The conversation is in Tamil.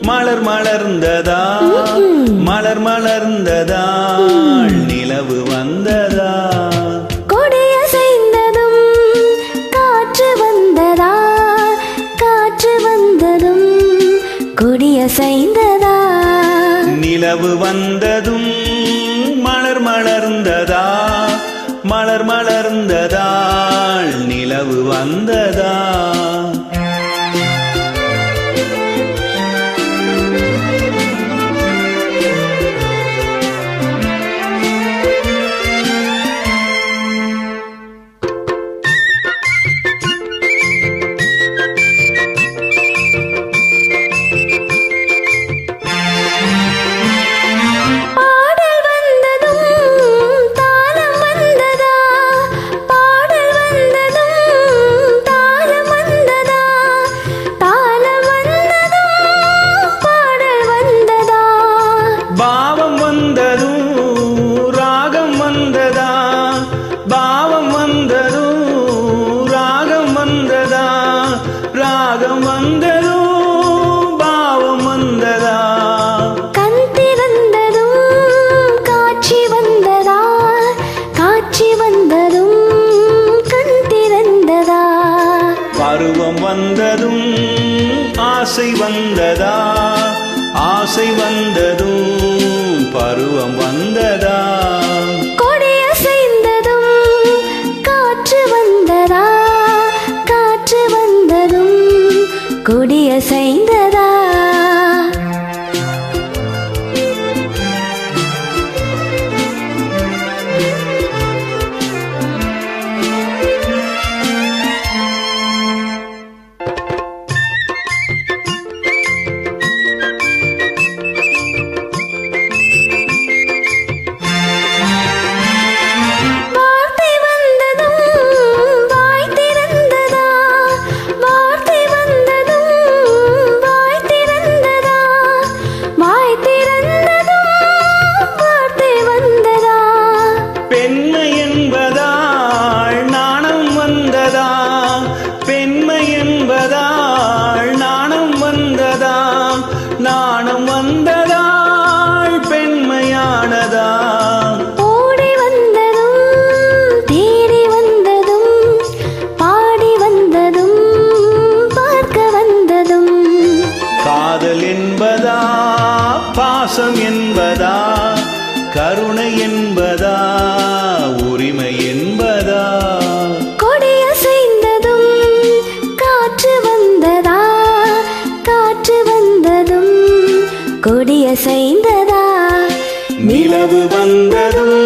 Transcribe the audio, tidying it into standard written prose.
மலர் மலர்ந்ததா மலர் மலர்ந்ததா நிலவு வந்ததா கொடியசைந்ததும் காற்று வந்ததா காற்று வந்ததும் கொடியசைந்ததா நிலவு வந்ததும் மலர் மலர்ந்ததா மலர் மலர்ந்ததா நிலவு வந்ததா ராகம் வந்ததும் பாவம் வந்ததா கண் திறந்ததும் காட்சி வந்ததா காட்சி வந்ததும் கண் திறந்ததா பருவம் வந்ததும் ஆசை வந்ததா ஆசை வந்ததும் பருவம் வந்ததா கொடியசைந்ததும் காற்று வந்ததா காற்று வந்ததும் கொடியசைந்ததா நாணம் வந்ததால் பெண்மையானதா ஓடி வந்ததும் தேடி வந்ததும் பாடி வந்ததும் பார்க்க வந்ததும் காதல் என்பதா பாசம் என்பதா கருணை என்பதா உரிமை என்பதா கொடியசைந்ததும் காற்று வந்ததா காற்று வந்ததும் கொடியசைந்ததா நிலவு வந்ததும்